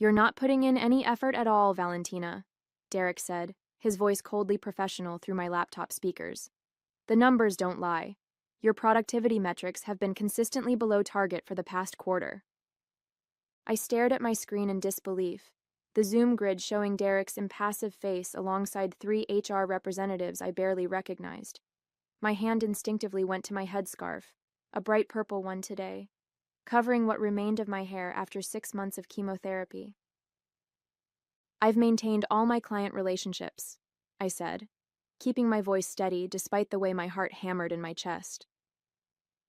"You're not putting in any effort at all, Valentina," Derek said, his voice coldly professional through my laptop speakers. "The numbers don't lie. Your productivity metrics have been consistently below target for the past quarter." I stared at my screen in disbelief, the Zoom grid showing Derek's impassive face alongside 3 HR representatives I barely recognized. My hand instinctively went to my headscarf, a bright purple one today, covering what remained of my hair after 6 months of chemotherapy. "I've maintained all my client relationships," I said, keeping my voice steady despite the way my heart hammered in my chest.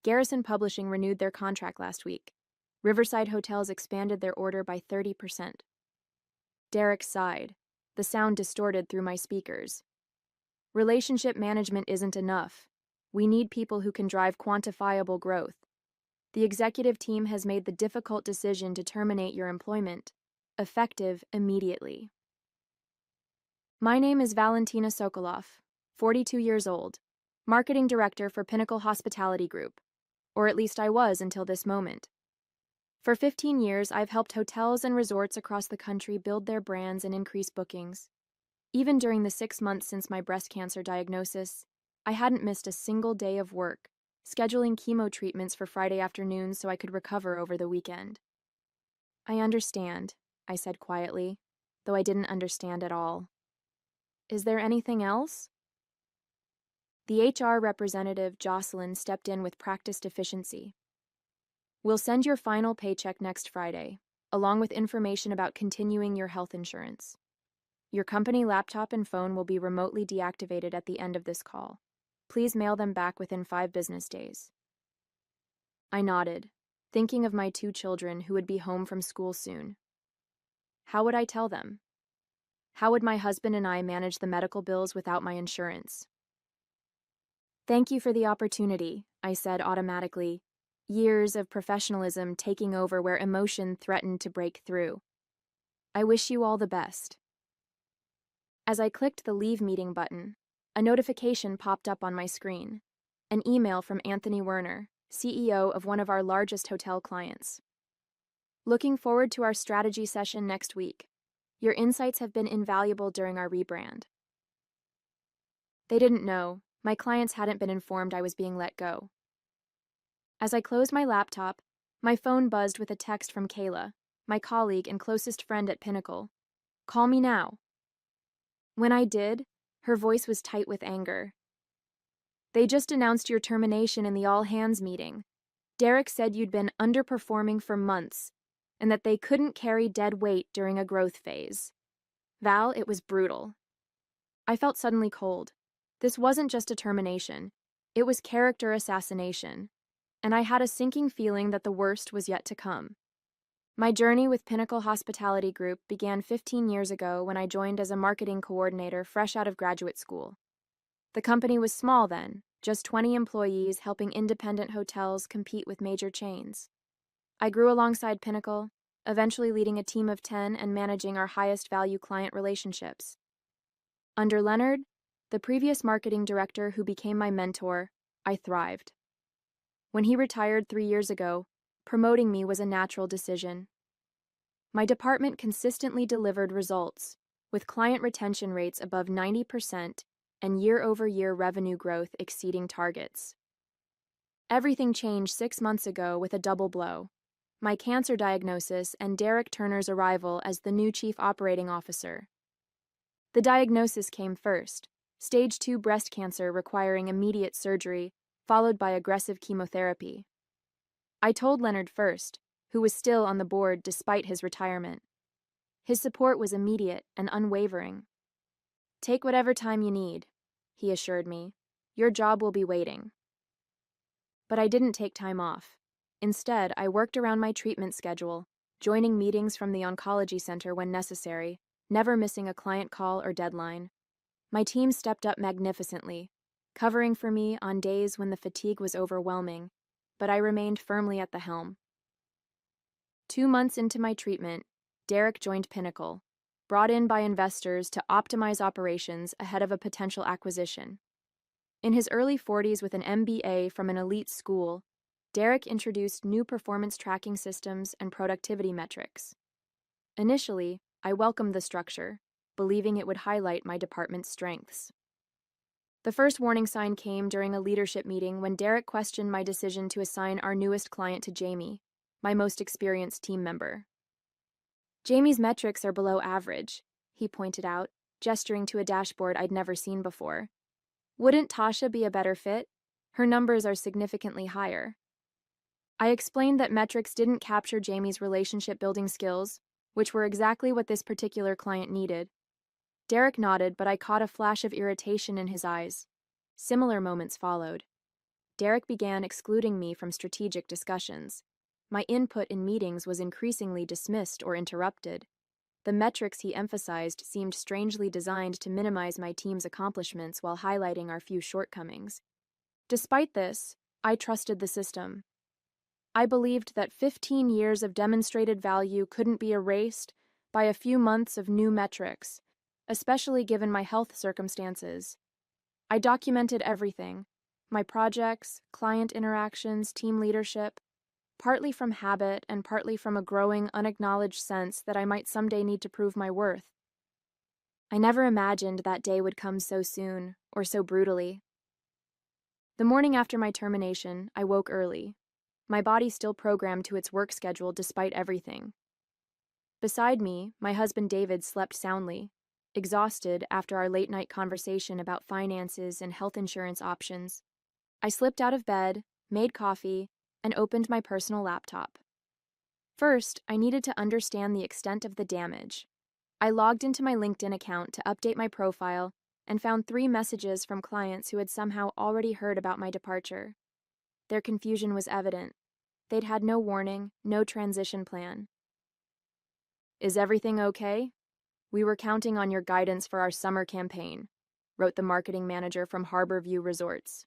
Garrison Publishing renewed their contract last week. Riverside Hotels expanded their order by 30%. Derek sighed, the sound distorted through my speakers. "Relationship management isn't enough. We need people who can drive quantifiable growth. The executive team has made the difficult decision to terminate your employment, effective immediately." "My name is Valentina Sokolov, 42 years old, marketing director for Pinnacle Hospitality Group, or at least I was until this moment. For 15 years, I've helped hotels and resorts across the country build their brands and increase bookings. Even during the 6 months since my breast cancer diagnosis, I hadn't missed a single day of work, scheduling chemo treatments for Friday afternoons so I could recover over the weekend." "I understand," I said quietly, though I didn't understand at all. "Is there anything else?" The HR representative, Jocelyn, stepped in with practiced efficiency. "We'll send your final paycheck next Friday, along with information about continuing your health insurance. Your company laptop and phone will be remotely deactivated at the end of this call. Please mail them back within 5 business days." I nodded, thinking of my 2 children who would be home from school soon. How would I tell them? How would my husband and I manage the medical bills without my insurance? "Thank you for the opportunity," I said automatically, years of professionalism taking over where emotion threatened to break through. "I wish you all the best." As I clicked the Leave Meeting button, a notification popped up on my screen. An email from Anthony Werner, CEO of one of our largest hotel clients. "Looking forward to our strategy session next week. Your insights have been invaluable during our rebrand." They didn't know. My clients hadn't been informed I was being let go. As I closed my laptop, my phone buzzed with a text from Kayla, my colleague and closest friend at Pinnacle. "Call me now." When I did, her voice was tight with anger. "They just announced your termination in the all-hands meeting. Derek said you'd been underperforming for months, and that they couldn't carry dead weight during a growth phase. Val, it was brutal." I felt suddenly cold. This wasn't just a termination. It was character assassination, and I had a sinking feeling that the worst was yet to come. My journey with Pinnacle Hospitality Group began 15 years ago when I joined as a marketing coordinator fresh out of graduate school. The company was small then, just 20 employees helping independent hotels compete with major chains. I grew alongside Pinnacle, eventually leading a team of 10 and managing our highest value client relationships. Under Leonard, the previous marketing director who became my mentor, I thrived. When he retired 3 years ago, promoting me was a natural decision. My department consistently delivered results, with client retention rates above 90% and year-over-year revenue growth exceeding targets. Everything changed 6 months ago with a double blow: my cancer diagnosis and Derek Turner's arrival as the new chief operating officer. The diagnosis came first: stage 2 breast cancer requiring immediate surgery, followed by aggressive chemotherapy. I told Leonard first, who was still on the board despite his retirement. His support was immediate and unwavering. "Take whatever time you need," he assured me. "Your job will be waiting." But I didn't take time off. Instead, I worked around my treatment schedule, joining meetings from the oncology center when necessary, never missing a client call or deadline. My team stepped up magnificently, covering for me on days when the fatigue was overwhelming, but I remained firmly at the helm. 2 months into my treatment, Derek joined Pinnacle, brought in by investors to optimize operations ahead of a potential acquisition. In his early 40s with an MBA from an elite school, Derek introduced new performance tracking systems and productivity metrics. Initially, I welcomed the structure, believing it would highlight my department's strengths. The first warning sign came during a leadership meeting when Derek questioned my decision to assign our newest client to Jamie, my most experienced team member. Jamie's metrics are below average, he pointed out, gesturing to a dashboard I'd never seen before. Wouldn't Tasha be a better fit? Her numbers are significantly higher. I explained that metrics didn't capture Jamie's relationship-building skills, which were exactly what this particular client needed. Derek nodded, but I caught a flash of irritation in his eyes. Similar moments followed. Derek began excluding me from strategic discussions. My input in meetings was increasingly dismissed or interrupted. The metrics he emphasized seemed strangely designed to minimize my team's accomplishments while highlighting our few shortcomings. Despite this, I trusted the system. I believed that 15 years of demonstrated value couldn't be erased by a few months of new metrics, especially given my health circumstances. I documented everything: my projects, client interactions, team leadership, partly from habit and partly from a growing, unacknowledged sense that I might someday need to prove my worth. I never imagined that day would come so soon, or so brutally. The morning after my termination, I woke early, my body still programmed to its work schedule despite everything. Beside me, my husband David slept soundly, exhausted after our late-night conversation about finances and health insurance options. I slipped out of bed, made coffee, and opened my personal laptop. First, I needed to understand the extent of the damage. I logged into my LinkedIn account to update my profile and found 3 messages from clients who had somehow already heard about my departure. Their confusion was evident. They'd had no warning, no transition plan. "Is everything okay? We were counting on your guidance for our summer campaign," wrote the marketing manager from Harborview Resorts.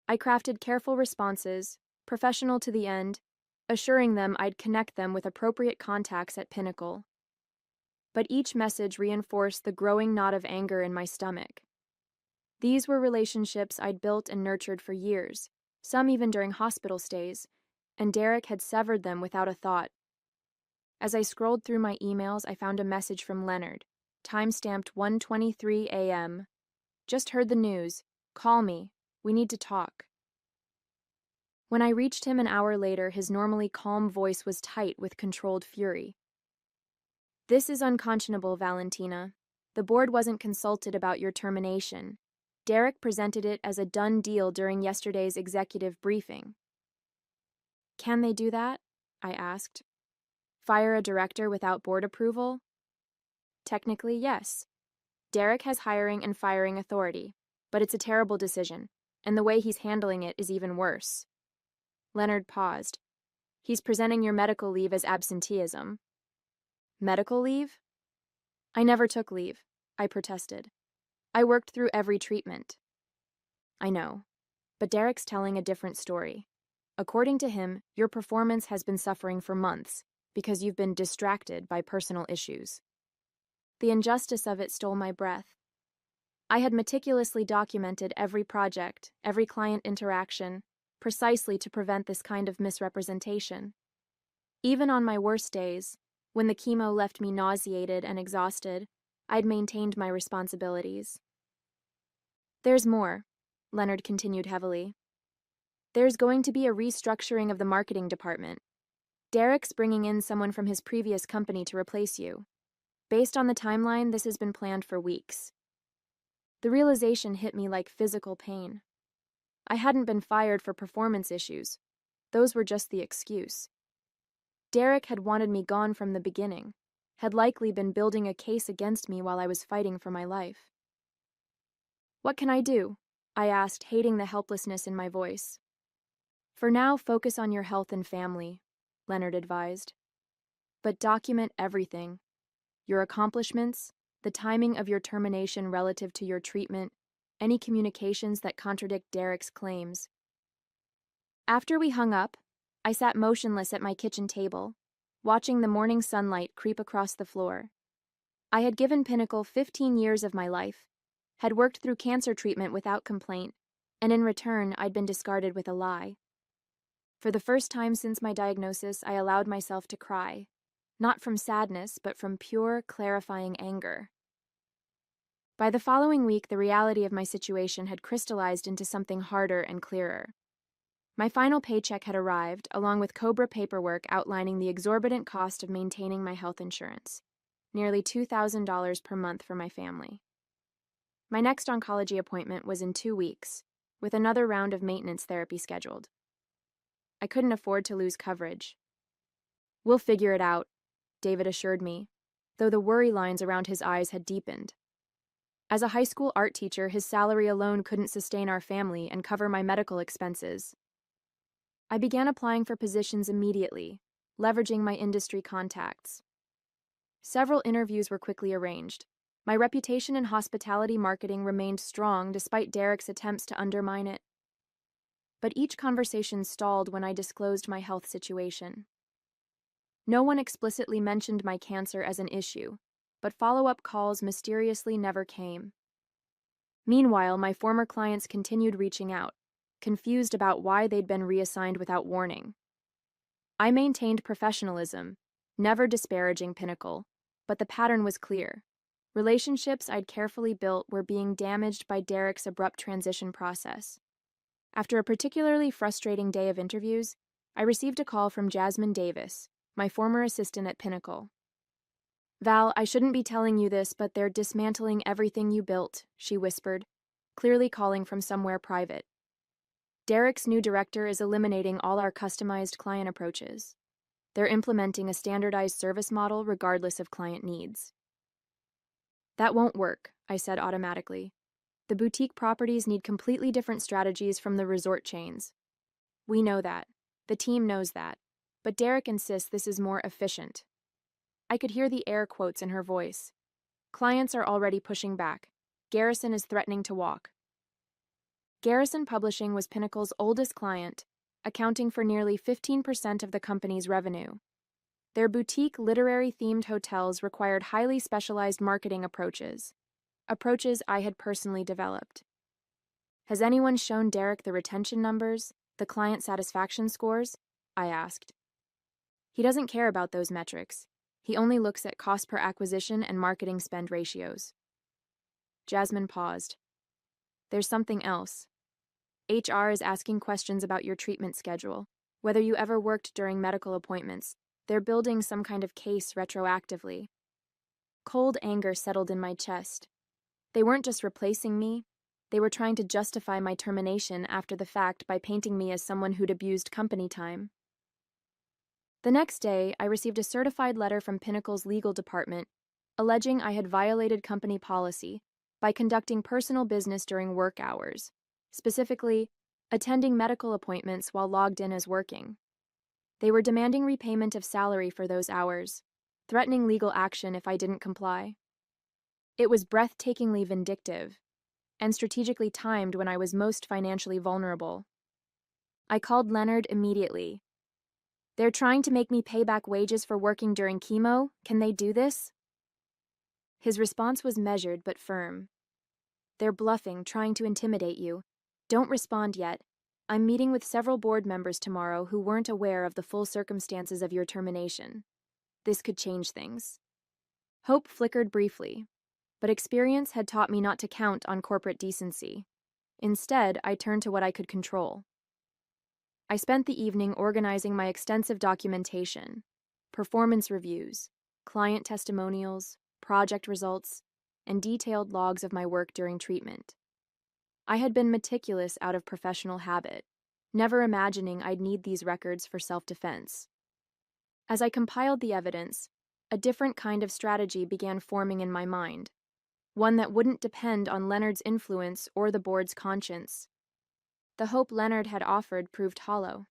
I crafted careful responses, professional to the end, assuring them I'd connect them with appropriate contacts at Pinnacle. But each message reinforced the growing knot of anger in my stomach. These were relationships I'd built and nurtured for years, some even during hospital stays, and Derek had severed them without a thought. As I scrolled through my emails, I found a message from Leonard, time-stamped 1:23 a.m. "Just heard the news. Call me. We need to talk." When I reached him an hour later, his normally calm voice was tight with controlled fury. "This is unconscionable, Valentina. The board wasn't consulted about your termination. Derek presented it as a done deal during yesterday's executive briefing." "Can they do that?" I asked. "Fire a director without board approval?" "Technically, yes. Derek has hiring and firing authority, but it's a terrible decision, and the way he's handling it is even worse." Leonard paused. "He's presenting your medical leave as absenteeism." "Medical leave?" "I never took leave," I protested. "I worked through every treatment." "I know, but Derek's telling a different story. According to him, your performance has been suffering for months because you've been distracted by personal issues." The injustice of it stole my breath. I had meticulously documented every project, every client interaction, precisely to prevent this kind of misrepresentation. Even on my worst days, when the chemo left me nauseated and exhausted, I'd maintained my responsibilities. "There's more," Leonard continued heavily. "There's going to be a restructuring of the marketing department. Derek's bringing in someone from his previous company to replace you. Based on the timeline, this has been planned for weeks." The realization hit me like physical pain. I hadn't been fired for performance issues. Those were just the excuse. Derek had wanted me gone from the beginning, had likely been building a case against me while I was fighting for my life. "What can I do?" I asked, hating the helplessness in my voice. "For now, focus on your health and family," Leonard advised. "But document everything. Your accomplishments, the timing of your termination relative to your treatment, any communications that contradict Derek's claims." After we hung up, I sat motionless at my kitchen table, watching the morning sunlight creep across the floor. I had given Pinnacle 15 years of my life, had worked through cancer treatment without complaint, and in return, I'd been discarded with a lie. For the first time since my diagnosis, I allowed myself to cry, not from sadness, but from pure, clarifying anger. By the following week, the reality of my situation had crystallized into something harder and clearer. My final paycheck had arrived, along with COBRA paperwork outlining the exorbitant cost of maintaining my health insurance, nearly $2,000 per month for my family. My next oncology appointment was in 2 weeks, with another round of maintenance therapy scheduled. I couldn't afford to lose coverage. "We'll figure it out," David assured me, though the worry lines around his eyes had deepened. As a high school art teacher, his salary alone couldn't sustain our family and cover my medical expenses. I began applying for positions immediately, leveraging my industry contacts. Several interviews were quickly arranged. My reputation in hospitality marketing remained strong despite Derek's attempts to undermine it. But each conversation stalled when I disclosed my health situation. No one explicitly mentioned my cancer as an issue, but follow-up calls mysteriously never came. Meanwhile, my former clients continued reaching out, confused about why they'd been reassigned without warning. I maintained professionalism, never disparaging Pinnacle, but the pattern was clear. Relationships I'd carefully built were being damaged by Derek's abrupt transition process. After a particularly frustrating day of interviews, I received a call from Jasmine Davis, my former assistant at Pinnacle. "Val, I shouldn't be telling you this, but they're dismantling everything you built," she whispered, clearly calling from somewhere private. "Derek's new director is eliminating all our customized client approaches. They're implementing a standardized service model regardless of client needs." "That won't work," I said automatically. "The boutique properties need completely different strategies from the resort chains." "We know that. The team knows that. But Derek insists this is more efficient." I could hear the air quotes in her voice. "Clients are already pushing back. Garrison is threatening to walk." Garrison Publishing was Pinnacle's oldest client, accounting for nearly 15% of the company's revenue. Their boutique literary-themed hotels required highly specialized marketing approaches I had personally developed. "Has anyone shown Derek the retention numbers, the client satisfaction scores?" I asked. "He doesn't care about those metrics. He only looks at cost per acquisition and marketing spend ratios." Jasmine paused. "There's something else. HR is asking questions about your treatment schedule, whether you ever worked during medical appointments. They're building some kind of case retroactively." Cold anger settled in my chest. They weren't just replacing me, they were trying to justify my termination after the fact by painting me as someone who'd abused company time. The next day, I received a certified letter from Pinnacle's legal department alleging I had violated company policy by conducting personal business during work hours, specifically, attending medical appointments while logged in as working. They were demanding repayment of salary for those hours, threatening legal action if I didn't comply. It was breathtakingly vindictive, and strategically timed when I was most financially vulnerable. I called Leonard immediately. "They're trying to make me pay back wages for working during chemo. Can they do this?" His response was measured but firm. "They're bluffing, trying to intimidate you. Don't respond yet. I'm meeting with several board members tomorrow who weren't aware of the full circumstances of your termination. This could change things." Hope flickered briefly, but experience had taught me not to count on corporate decency. Instead, I turned to what I could control. I spent the evening organizing my extensive documentation, performance reviews, client testimonials, project results, and detailed logs of my work during treatment. I had been meticulous out of professional habit, never imagining I'd need these records for self-defense. As I compiled the evidence, a different kind of strategy began forming in my mind, one that wouldn't depend on Leonard's influence or the board's conscience. The hope Leonard had offered proved hollow.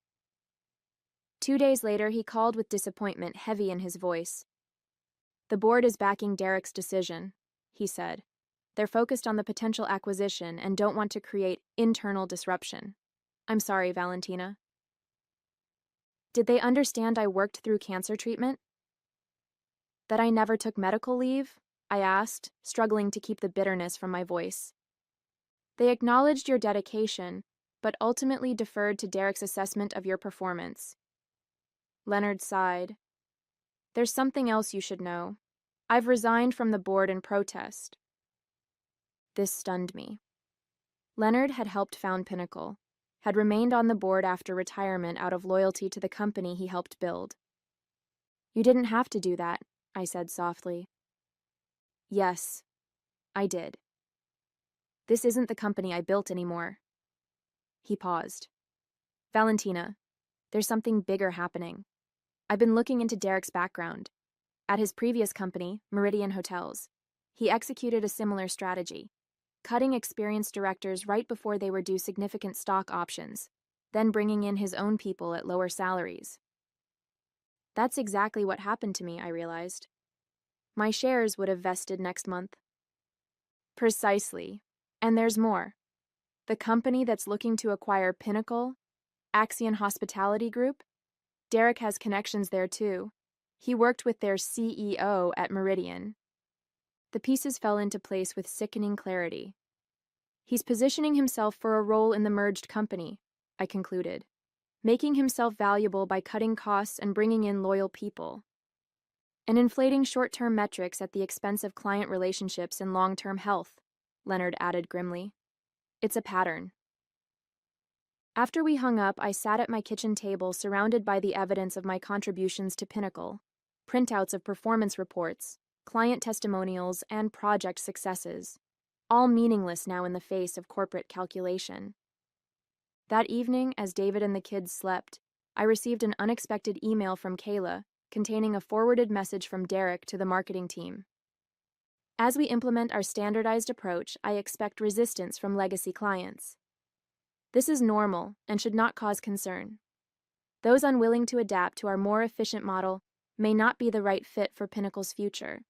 2 days later, he called with disappointment heavy in his voice. "The board is backing Derek's decision," he said. "They're focused on the potential acquisition and don't want to create internal disruption." "I'm sorry, Valentina." "Did they understand I worked through cancer treatment? That I never took medical leave?" I asked, struggling to keep the bitterness from my voice. "They acknowledged your dedication, but ultimately deferred to Derek's assessment of your performance." Leonard sighed. There's something else you should know. I've resigned from the board in protest. This stunned me. Leonard had helped found Pinnacle, had remained on the board after retirement out of loyalty to the company he helped build. You didn't have to do that, I said softly. Yes, I did. This isn't the company I built anymore. He paused. Valentina, there's something bigger happening. I've been looking into Derek's background. At his previous company, Meridian Hotels, he executed a similar strategy, cutting experienced directors right before they were due significant stock options, then bringing in his own people at lower salaries. That's exactly what happened to me, I realized. My shares would have vested next month. Precisely. And there's more. The company that's looking to acquire Pinnacle, Axion Hospitality Group, Derek has connections there too. He worked with their CEO at Meridian. The pieces fell into place with sickening clarity. He's positioning himself for a role in the merged company, I concluded, making himself valuable by cutting costs and bringing in loyal people, and inflating short-term metrics at the expense of client relationships and long-term health, Leonard added grimly. It's a pattern. After we hung up, I sat at my kitchen table surrounded by the evidence of my contributions to Pinnacle, printouts of performance reports, client testimonials, and project successes, all meaningless now in the face of corporate calculation. That evening, as David and the kids slept, I received an unexpected email from Kayla containing a forwarded message from Derek to the marketing team. As we implement our standardized approach, I expect resistance from legacy clients. This is normal and should not cause concern. Those unwilling to adapt to our more efficient model may not be the right fit for Pinnacle's future.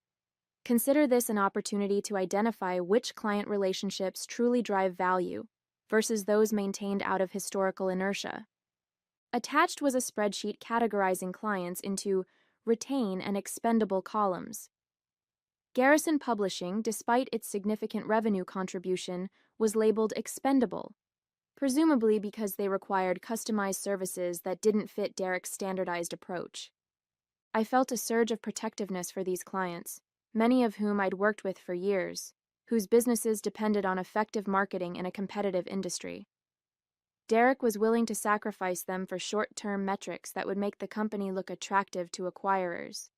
Consider this an opportunity to identify which client relationships truly drive value versus those maintained out of historical inertia. Attached was a spreadsheet categorizing clients into retain and expendable columns. Garrison Publishing, despite its significant revenue contribution, was labeled expendable, presumably because they required customized services that didn't fit Derek's standardized approach. I felt a surge of protectiveness for these clients, many of whom I'd worked with for years, whose businesses depended on effective marketing in a competitive industry. Derek was willing to sacrifice them for short-term metrics that would make the company look attractive to acquirers.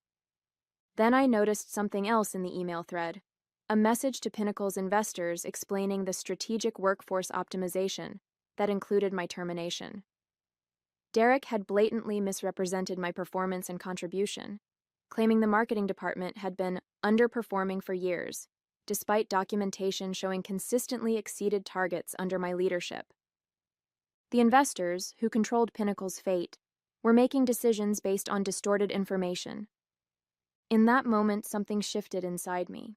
Then I noticed something else in the email thread, a message to Pinnacle's investors explaining the strategic workforce optimization that included my termination. Derek had blatantly misrepresented my performance and contribution, claiming the marketing department had been underperforming for years, despite documentation showing consistently exceeded targets under my leadership. The investors, who controlled Pinnacle's fate, were making decisions based on distorted information. In that moment, something shifted inside me.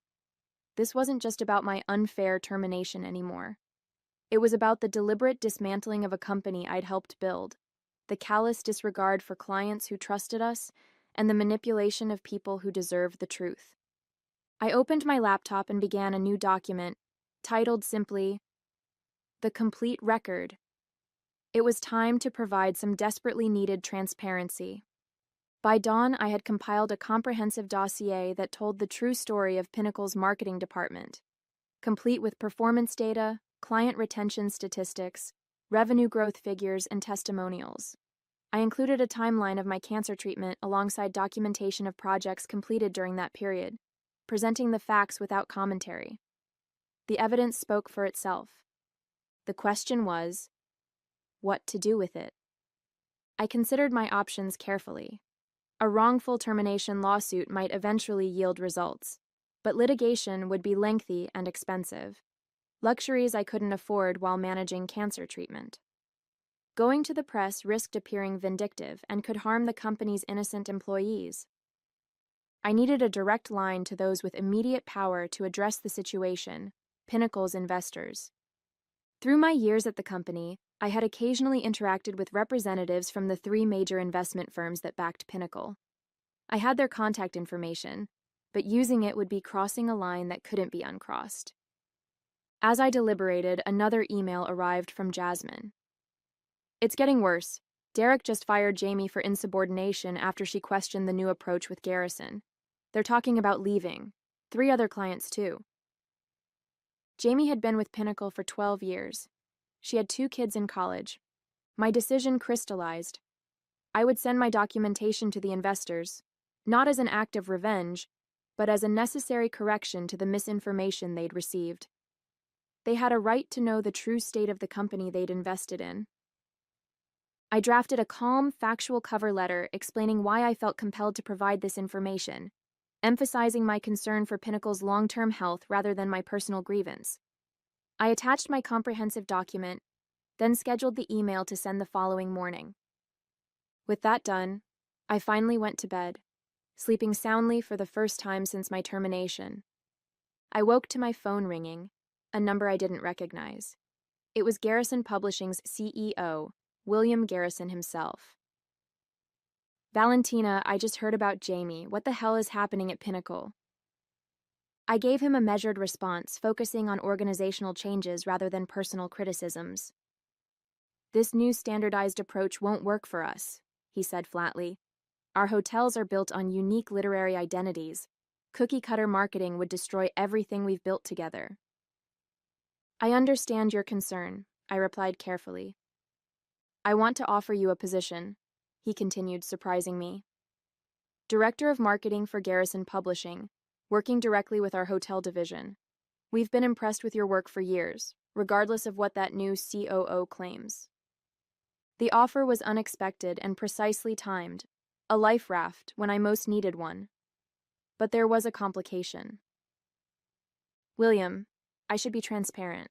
This wasn't just about my unfair termination anymore. It was about the deliberate dismantling of a company I'd helped build, the callous disregard for clients who trusted us, and the manipulation of people who deserved the truth. I opened my laptop and began a new document, titled simply, The Complete Record. It was time to provide some desperately needed transparency. By dawn, I had compiled a comprehensive dossier that told the true story of Pinnacle's marketing department, complete with performance data, client retention statistics, revenue growth figures, and testimonials. I included a timeline of my cancer treatment alongside documentation of projects completed during that period, presenting the facts without commentary. The evidence spoke for itself. The question was, what to do with it? I considered my options carefully. A wrongful termination lawsuit might eventually yield results, but litigation would be lengthy and expensive, luxuries I couldn't afford while managing cancer treatment. Going to the press risked appearing vindictive and could harm the company's innocent employees. I needed a direct line to those with immediate power to address the situation, Pinnacle's investors. Through my years at the company, I had occasionally interacted with representatives from the 3 major investment firms that backed Pinnacle. I had their contact information, but using it would be crossing a line that couldn't be uncrossed. As I deliberated, another email arrived from Jasmine. It's getting worse. Derek just fired Jamie for insubordination after she questioned the new approach with Garrison. They're talking about leaving. 3 other clients, too. Jamie had been with Pinnacle for 12 years. She had 2 kids in college. My decision crystallized. I would send my documentation to the investors, not as an act of revenge, but as a necessary correction to the misinformation they'd received. They had a right to know the true state of the company they'd invested in. I drafted a calm, factual cover letter explaining why I felt compelled to provide this information, emphasizing my concern for Pinnacle's long-term health rather than my personal grievance. I attached my comprehensive document, then scheduled the email to send the following morning. With that done, I finally went to bed, sleeping soundly for the first time since my termination. I woke to my phone ringing, a number I didn't recognize. It was Garrison Publishing's CEO, William Garrison himself. Valentina, I just heard about Jamie. What the hell is happening at Pinnacle? I gave him a measured response, focusing on organizational changes rather than personal criticisms. This new standardized approach won't work for us, he said flatly. Our hotels are built on unique literary identities. Cookie-cutter marketing would destroy everything we've built together. I understand your concern, I replied carefully. I want to offer you a position, he continued, surprising me. Director of Marketing for Garrison Publishing, working directly with our hotel division. We've been impressed with your work for years, regardless of what that new COO claims. The offer was unexpected and precisely timed, a life raft when I most needed one. But there was a complication. William, I should be transparent.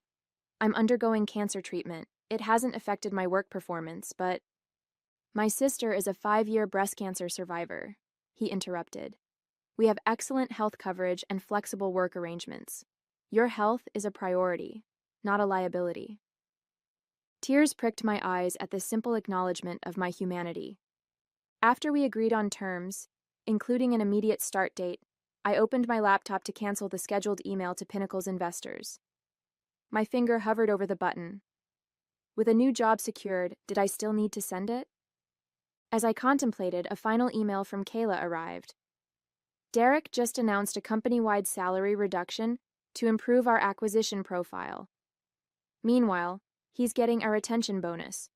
I'm undergoing cancer treatment. It hasn't affected my work performance, but my sister is a 5-year breast cancer survivor, he interrupted. We have excellent health coverage and flexible work arrangements. Your health is a priority, not a liability. Tears pricked my eyes at this simple acknowledgement of my humanity. After we agreed on terms, including an immediate start date, I opened my laptop to cancel the scheduled email to Pinnacle's investors. My finger hovered over the button. With a new job secured, did I still need to send it? As I contemplated, a final email from Kayla arrived. Derek just announced a company-wide salary reduction to improve our acquisition profile. Meanwhile, he's getting a retention bonus.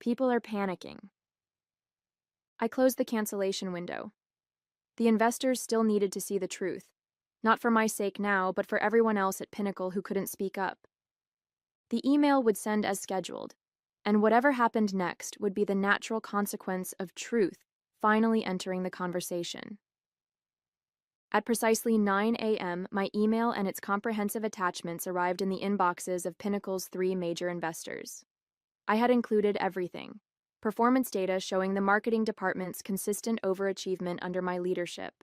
People are panicking. I closed the cancellation window. The investors still needed to see the truth, not for my sake now, but for everyone else at Pinnacle who couldn't speak up. The email would send as scheduled, and whatever happened next would be the natural consequence of truth finally entering the conversation. At precisely 9 a.m., my email and its comprehensive attachments arrived in the inboxes of Pinnacle's 3 major investors. I had included everything: performance data showing the marketing department's consistent overachievement under my leadership,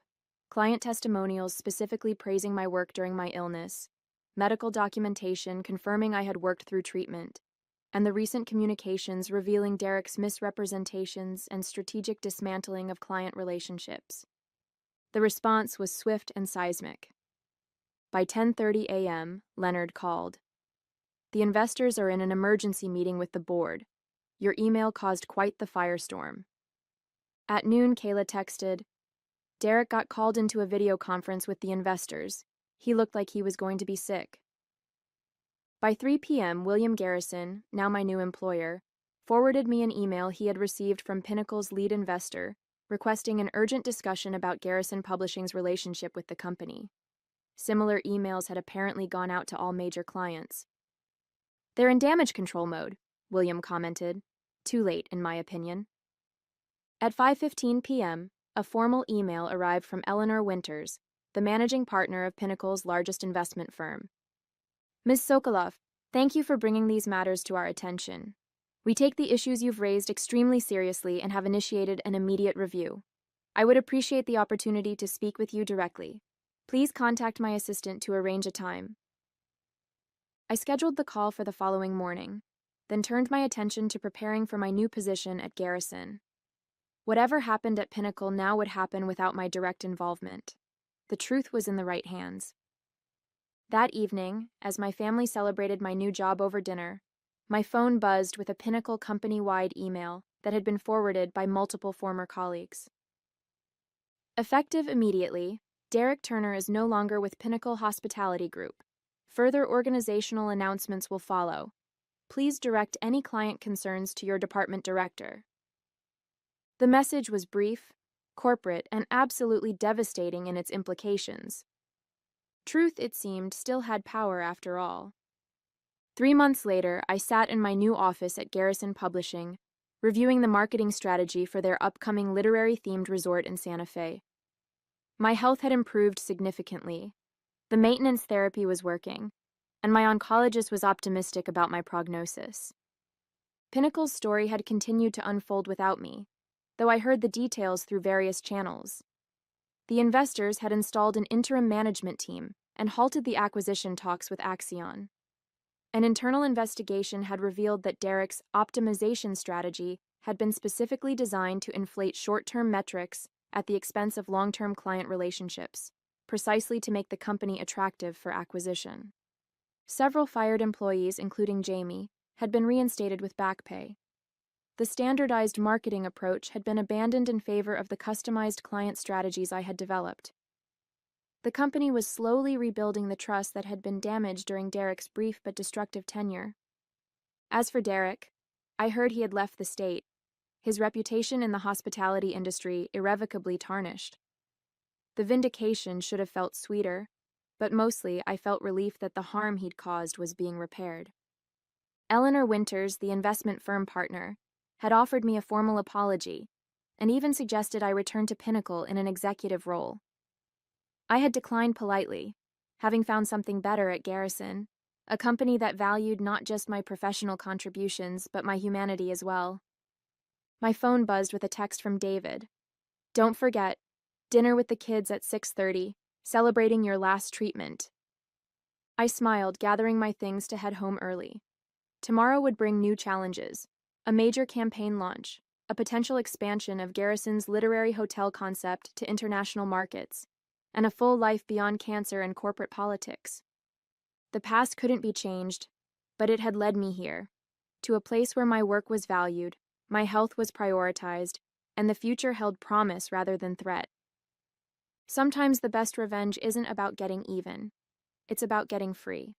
client testimonials specifically praising my work during my illness, medical documentation confirming I had worked through treatment, and the recent communications revealing Derek's misrepresentations and strategic dismantling of client relationships. The response was swift and seismic. By 10:30 a.m., Leonard called. The investors are in an emergency meeting with the board. Your email caused quite the firestorm. At noon, Kayla texted, Derek got called into a video conference with the investors. He looked like he was going to be sick. By 3 p.m., William Garrison, now my new employer, forwarded me an email he had received from Pinnacle's lead investor, requesting an urgent discussion about Garrison Publishing's relationship with the company. Similar emails had apparently gone out to all major clients. They're in damage control mode, William commented. Too late, in my opinion. At 5:15 p.m., a formal email arrived from Eleanor Winters, the managing partner of Pinnacle's largest investment firm. Ms. Sokolov, thank you for bringing these matters to our attention. We take the issues you've raised extremely seriously and have initiated an immediate review. I would appreciate the opportunity to speak with you directly. Please contact my assistant to arrange a time. I scheduled the call for the following morning, then turned my attention to preparing for my new position at Garrison. Whatever happened at Pinnacle now would happen without my direct involvement. The truth was in the right hands. That evening, as my family celebrated my new job over dinner, my phone buzzed with a Pinnacle company-wide email that had been forwarded by multiple former colleagues. Effective immediately, Derek Turner is no longer with Pinnacle Hospitality Group. Further organizational announcements will follow. Please direct any client concerns to your department director. The message was brief, corporate, and absolutely devastating in its implications. Truth, it seemed, still had power after all. 3 months later, I sat in my new office at Garrison Publishing, reviewing the marketing strategy for their upcoming literary-themed resort in Santa Fe. My health had improved significantly. The maintenance therapy was working, and my oncologist was optimistic about my prognosis. Pinnacle's story had continued to unfold without me, though I heard the details through various channels. The investors had installed an interim management team and halted the acquisition talks with Axion. An internal investigation had revealed that Derek's optimization strategy had been specifically designed to inflate short-term metrics at the expense of long-term client relationships, precisely to make the company attractive for acquisition. Several fired employees, including Jamie, had been reinstated with back pay. The standardized marketing approach had been abandoned in favor of the customized client strategies I had developed. The company was slowly rebuilding the trust that had been damaged during Derek's brief but destructive tenure. As for Derek, I heard he had left the state, his reputation in the hospitality industry irrevocably tarnished. The vindication should have felt sweeter, but mostly I felt relief that the harm he'd caused was being repaired. Eleanor Winters, the investment firm partner, had offered me a formal apology, and even suggested I return to Pinnacle in an executive role. I had declined politely, having found something better at Garrison, a company that valued not just my professional contributions, but my humanity as well. My phone buzzed with a text from David. "Don't forget, dinner with the kids at 6:30, celebrating your last treatment." I smiled, gathering my things to head home early. Tomorrow would bring new challenges, a major campaign launch, a potential expansion of Garrison's literary hotel concept to international markets, and a full life beyond cancer and corporate politics. The past couldn't be changed, but it had led me here, to a place where my work was valued, my health was prioritized, and the future held promise rather than threat. Sometimes the best revenge isn't about getting even, it's about getting free.